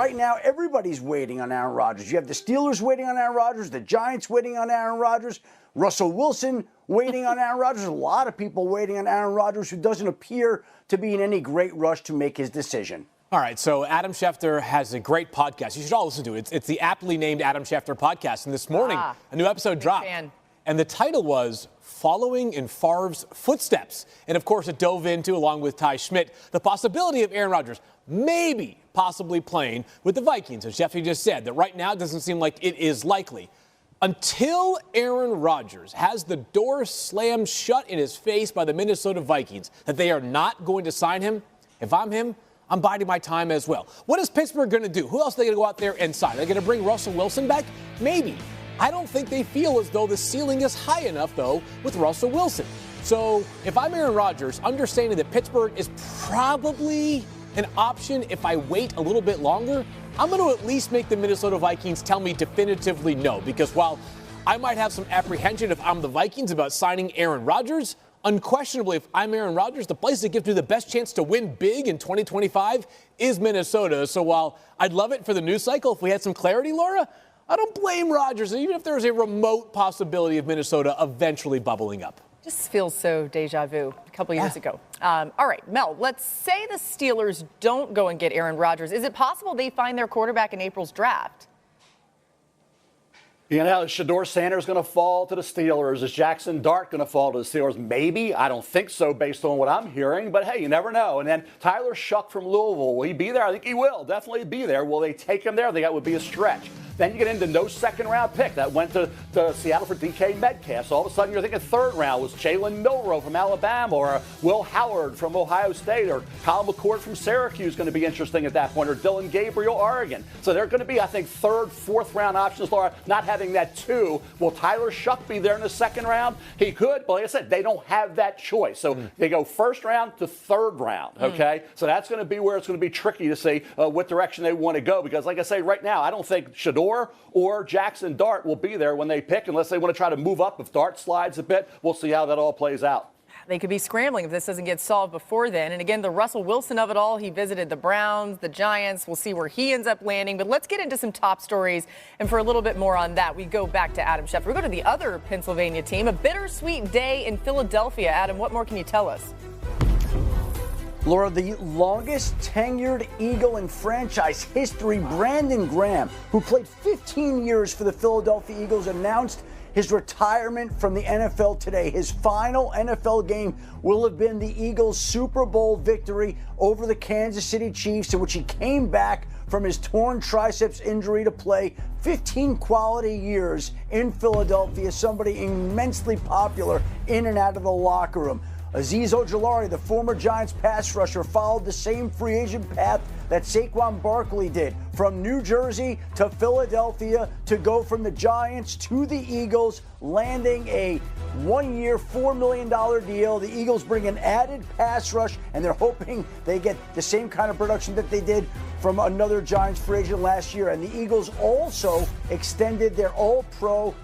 Right now, everybody's waiting on Aaron Rodgers. You have the Steelers waiting on Aaron Rodgers, the Giants waiting on Aaron Rodgers, Russell Wilson waiting on Aaron Rodgers. A lot of people waiting on Aaron Rodgers, who doesn't appear to be in any great rush to make his decision. All right, so Adam Schefter has a great podcast. You should all listen to it. It's the aptly named Adam Schefter podcast. And this morning, a new episode dropped. And the title was Following in Favre's Footsteps. And, of course, it dove into, along with Ty Schmidt, the possibility of Aaron Rodgers possibly playing with the Vikings. As Schefter just said, that right now it doesn't seem like it is likely. Until Aaron Rodgers has the door slammed shut in his face by the Minnesota Vikings that they are not going to sign him, if I'm him, I'm biding my time as well. What is Pittsburgh going to do? Who else are they going to go out there and sign? Are they going to bring Russell Wilson back? Maybe. I don't think they feel as though the ceiling is high enough, though, with Russell Wilson. So if I'm Aaron Rodgers, understanding that Pittsburgh is probably an option if I wait a little bit longer, I'm going to at least make the Minnesota Vikings tell me definitively no. Because while I might have some apprehension if I'm the Vikings about signing Aaron Rodgers, unquestionably, if I'm Aaron Rodgers, the place that gives me the best chance to win big in 2025 is Minnesota. So while I'd love it for the news cycle if we had some clarity, Laura, I don't blame Rodgers, even if there's a remote possibility of Minnesota eventually bubbling up. Just feels so deja vu a couple years ago. All right, Mel, let's say the Steelers don't go and get Aaron Rodgers. Is it possible they find their quarterback in April's draft? You know, is Shedeur Sanders going to fall to the Steelers? Is Jackson Dart going to fall to the Steelers? Maybe. I don't think so based on what I'm hearing. But, hey, you never know. And then Tyler Shuck from Louisville, will he be there? I think he will definitely be there. Will they take him there? I think that would be a stretch. Then you get into no second-round pick. That went to Seattle for DK Metcalf. So all of a sudden you're thinking third round was Jalen Milroe from Alabama or Will Howard from Ohio State or Kyle McCord from Syracuse going to be interesting at that point, or Dylan Gabriel, Oregon. So they're going to be, I think, third, fourth-round options, Laura, not having that two. Will Tyler Shuck be there in the second round? He could, but like I said, they don't have that choice. So they go first round to third round, okay? So that's going to be where it's going to be tricky to see what direction they want to go because, like I say, right now, I don't think Shedeur or Jackson Dart will be there when they pick unless they want to try to move up. If Dart slides a bit, we'll see how that all plays out. They could be scrambling if this doesn't get solved before then. And again, the Russell Wilson of it all, he visited the Browns, the Giants. We'll see where he ends up landing. But let's get into some top stories. And for a little bit more on that, we go back to Adam Schefter. We go to the other Pennsylvania team, a bittersweet day in Philadelphia. Adam, what more can you tell us? Laura, the longest tenured Eagle in franchise history, Brandon Graham, who played 15 years for the Philadelphia Eagles, announced his retirement from the NFL today. His final NFL game will have been the Eagles' Super Bowl victory over the Kansas City Chiefs, in which he came back from his torn triceps injury to play 15 quality years in Philadelphia, somebody immensely popular in and out of the locker room. Azeez Ojulari, the former Giants pass rusher, followed the same free agent path that Saquon Barkley did, from New Jersey to Philadelphia, to go from the Giants to the Eagles, landing a one-year, $4 million deal. The Eagles bring an added pass rush, and they're hoping they get the same kind of production that they did from another Giants free agent last year. And the Eagles also extended their All-Pro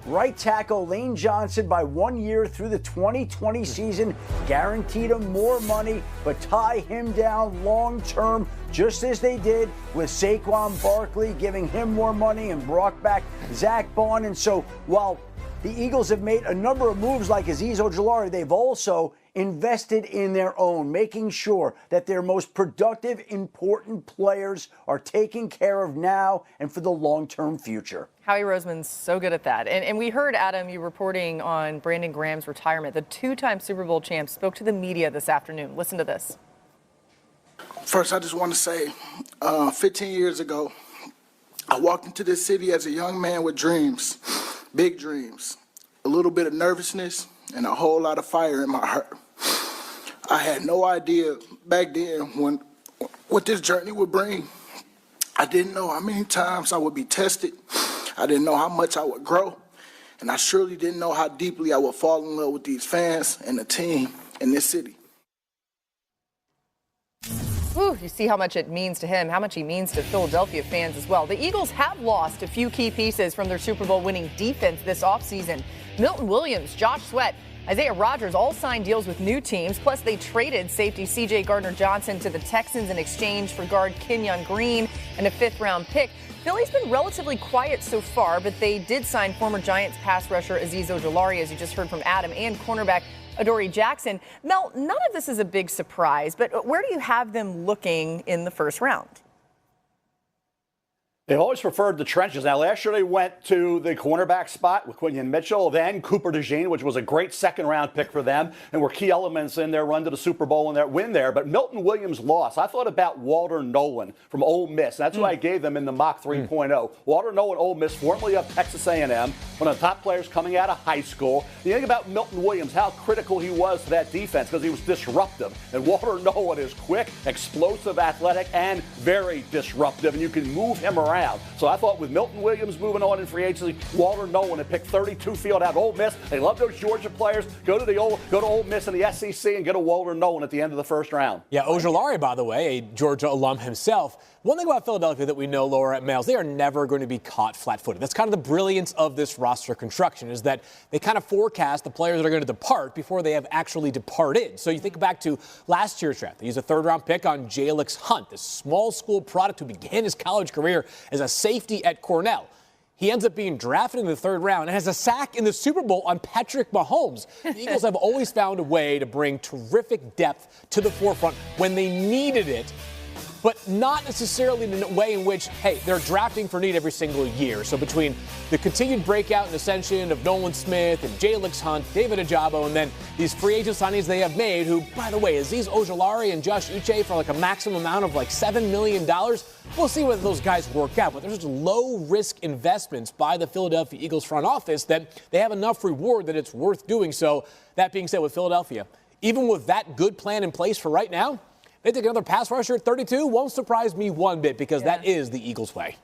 right tackle Lane Johnson by 1 year through the 2020 season, guaranteed him more money, but tie him down long term, just as they did with Saquon Barkley, giving him more money and brought back Zach Bond. And so while the Eagles have made a number of moves like Azeez Ojulari, they've also invested in their own, making sure that their most productive, important players are taken care of now and for the long-term future. Howie Roseman's so good at that. And we heard, Adam, you reporting on Brandon Graham's retirement. The two-time Super Bowl champ spoke to the media this afternoon. Listen to this. First, I just want to say, 15 years ago, I walked into this city as a young man with dreams, big dreams, a little bit of nervousness, and a whole lot of fire in my heart. I had no idea back then what this journey would bring. I didn't know how many times I would be tested. I didn't know how much I would grow. And I surely didn't know how deeply I would fall in love with these fans and the team in this city. Ooh, you see how much it means to him, how much he means to Philadelphia fans as well. The Eagles have lost a few key pieces from their Super Bowl winning defense this offseason. Milton Williams, Josh Sweat, Isaiah Rodgers all signed deals with new teams. Plus, they traded safety C.J. Gardner-Johnson to the Texans in exchange for guard Kenyon Green and a 5th-round pick. Philly's been relatively quiet so far, but they did sign former Giants pass rusher Azeez Ojulari, as you just heard from Adam, and cornerback Adoree Jackson. Mel, none of this is a big surprise, but where do you have them looking in the first round? They always preferred the trenches. Now, last year they went to the cornerback spot with Quinion Mitchell, then Cooper DeJean, which was a great second-round pick for them, and were key elements in their run to the Super Bowl and their win there. But Milton Williams lost. I thought about Walter Nolan from Ole Miss. That's who I gave them in the mock 3.0. Walter Nolan, Ole Miss, formerly of Texas A&M, one of the top players coming out of high school. You think about Milton Williams, how critical he was to that defense because he was disruptive. And Walter Nolan is quick, explosive, athletic, and very disruptive, and you can move him around. So I thought with Milton Williams moving on in free agency, Walter Nolan had picked 32 field out of Ole Miss. They love those Georgia players. Go to Ole Miss in the SEC and get a Walter Nolan at the end of the first round. Yeah, Ojulari, by the way, a Georgia alum himself. One thing about Philadelphia that we know, Laura, at Males, they are never going to be caught flat-footed. That's kind of the brilliance of this roster construction, is that they kind of forecast the players that are going to depart before they have actually departed. So you think back to last year's draft. They used a 3rd-round pick on Jalix Hunt, this small school product who began his college career as a safety at Cornell. He ends up being drafted in the 3rd round and has a sack in the Super Bowl on Patrick Mahomes. The Eagles have always found a way to bring terrific depth to the forefront when they needed it, but not necessarily in a way in which, hey, they're drafting for need every single year. So between the continued breakout and ascension of Nolan Smith and Jalix Hunt, David Ajabo, and then these free agent signings they have made, who, by the way, Azeez Ojulari and Josh Uche for like a maximum amount of like $7 million. We'll see whether those guys work out. But there's just low-risk investments by the Philadelphia Eagles front office that they have enough reward that it's worth doing so. That being said, with Philadelphia, even with that good plan in place for right now, they take another pass rusher at 32. Won't surprise me one bit because that is the Eagles' way.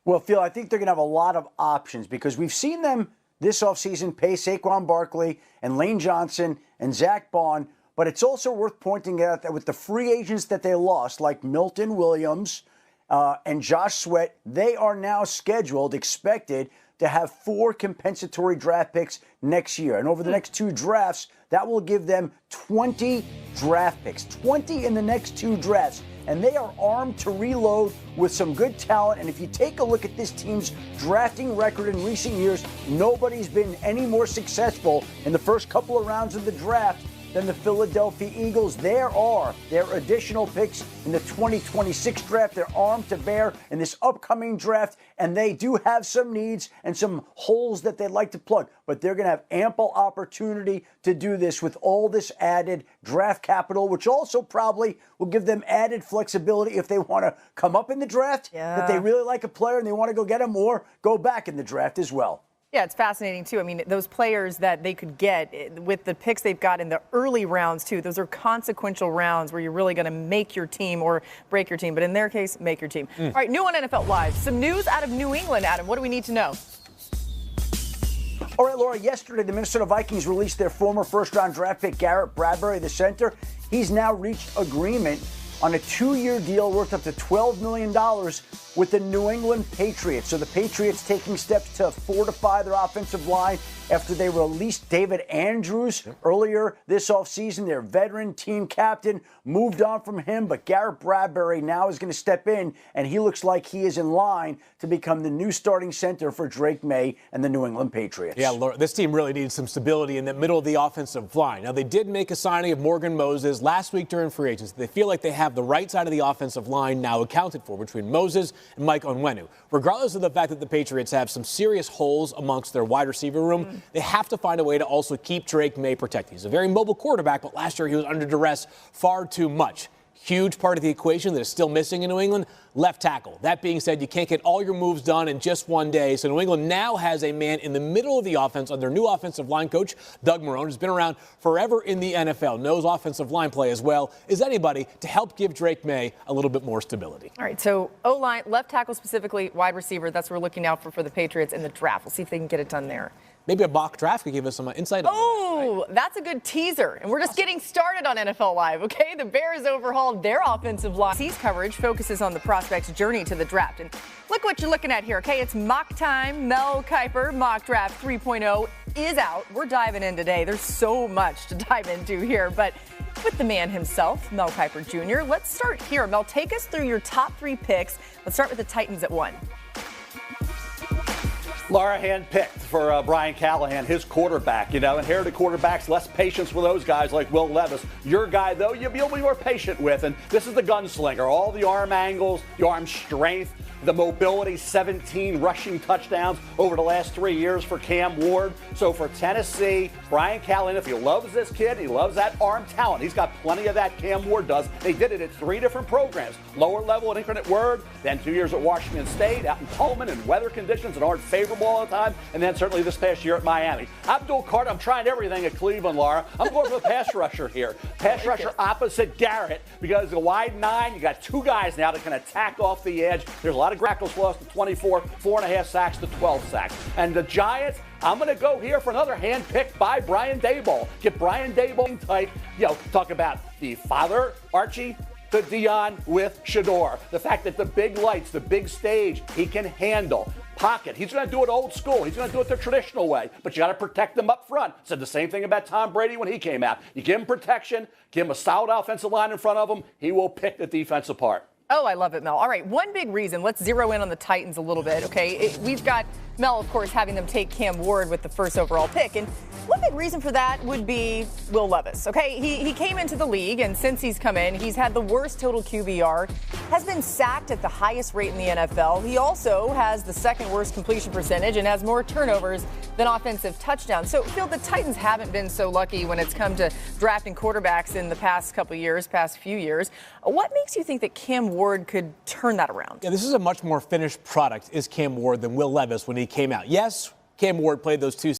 Well, Phil, I think they're going to have a lot of options because we've seen them this offseason pay Saquon Barkley and Lane Johnson and Zach Bond. But it's also worth pointing out that with the free agents that they lost, like Milton Williams and Josh Sweat, they are now expected to have 4 compensatory draft picks next year. And over the next 2 drafts, that will give them 20 draft picks, 20 in the next 2 drafts. And they are armed to reload with some good talent. And if you take a look at this team's drafting record in recent years, nobody's been any more successful in the first couple of rounds of the draft than the Philadelphia Eagles. There are their additional picks in the 2026 draft. They're armed to bear in this upcoming draft, and they do have some needs and some holes that they'd like to plug. But they're going to have ample opportunity to do this with all this added draft capital, which also probably will give them added flexibility if they want to come up in the draft, that they really like a player and they want to go get him, or go back in the draft as well. Yeah, it's fascinating, too. I mean, those players that they could get with the picks they've got in the early rounds, too, those are consequential rounds where you're really going to make your team or break your team. But in their case, make your team. All right, new on NFL Live. Some news out of New England, Adam. What do we need to know? All right, Laura, yesterday the Minnesota Vikings released their former first-round draft pick, Garrett Bradbury, the center. He's now reached agreement on a 2-year deal worth up to $12 million with the New England Patriots. So the Patriots taking steps to fortify their offensive line after they released David Andrews earlier this offseason. Their veteran team captain moved on from him, but Garrett Bradbury now is going to step in, and he looks like he is in line to become the new starting center for Drake May and the New England Patriots. Yeah, Laura, this team really needs some stability in the middle of the offensive line. Now, they did make a signing of Morgan Moses last week during free agency. They feel like they have the right side of the offensive line now accounted for between Moses and Mike Onwenu. Regardless of the fact that the Patriots have some serious holes amongst their wide receiver room, they have to find a way to also keep Drake May protected. He's a very mobile quarterback, but last year he was under duress far too much. Huge part of the equation that is still missing in New England, left tackle. That being said, you can't get all your moves done in just one day. So New England now has a man in the middle of the offense under new offensive line coach, Doug Marrone, who's been around forever in the NFL, knows offensive line play as well as anybody, to help give Drake May a little bit more stability. All right, so O-line, left tackle specifically, wide receiver, that's what we're looking out for the Patriots in the draft. We'll see if they can get it done there. Maybe a mock draft could give us some insight on that. Oh, that's a good teaser. And we're just getting started on NFL Live, okay? The Bears overhauled their offensive line. C's coverage focuses on the prospect's journey to the draft. And look what you're looking at here, okay? It's mock time. Mel Kiper, mock draft 3.0. is out. We're diving in today. There's so much to dive into here, but with the man himself, Mel Kiper Jr. Let's start here. Mel, take us through your top 3 picks. Let's start with the Titans at 1. Laura handpicked for Brian Callahan, his quarterback. Inherited quarterbacks, less patience with those guys like Will Levis. Your guy, though, you'll be more patient with. And this is the gunslinger. All the arm angles, the arm strength, the mobility, 17 rushing touchdowns over the last 3 years for Cam Ward. So for Tennessee, Brian Callahan, if he loves this kid, he loves that arm talent. He's got plenty of that, Cam Ward does. They did it at 3 different programs. Lower level at Incarnate Word, then 2 years at Washington State, out in Pullman in weather conditions that aren't favorable all the time, and then certainly this past year at Miami. Abdul Carter, I'm trying everything at Cleveland, Laura. I'm going for the pass rusher here. Pass rusher opposite Garrett, because the wide 9, you got 2 guys now that can attack off the edge. There's a lot of grackles for us to 24, 4.5 sacks to 12 sacks. And the Giants, I'm going to go here for another hand pick by Brian Daboll. Get Brian Daboll type, talk about the father, Archie, to Dion with Shedeur. The fact that the big lights, the big stage, he can handle. Pocket. He's going to do it old school. He's going to do it the traditional way, but you got to protect them up front. Said the same thing about Tom Brady when he came out. You give him protection, give him a solid offensive line in front of him, he will pick the defense apart. Oh, I love it, Mel. All right, one big reason. Let's zero in on the Titans a little bit, okay? We've got Mel, of course, having them take Cam Ward with the first overall pick. And one big reason for that would be Will Levis, okay? He came into the league, and since he's come in, he's had the worst total QBR, has been sacked at the highest rate in the NFL. He also has the second worst completion percentage and has more turnovers than offensive touchdowns. So, Phil, the Titans haven't been so lucky when it's come to drafting quarterbacks in the past few years. What makes you think that Cam Ward could turn that around? Yeah, this is a much more finished product, is Cam Ward, than Will Levis when he came out. Yes, Cam Ward played those 2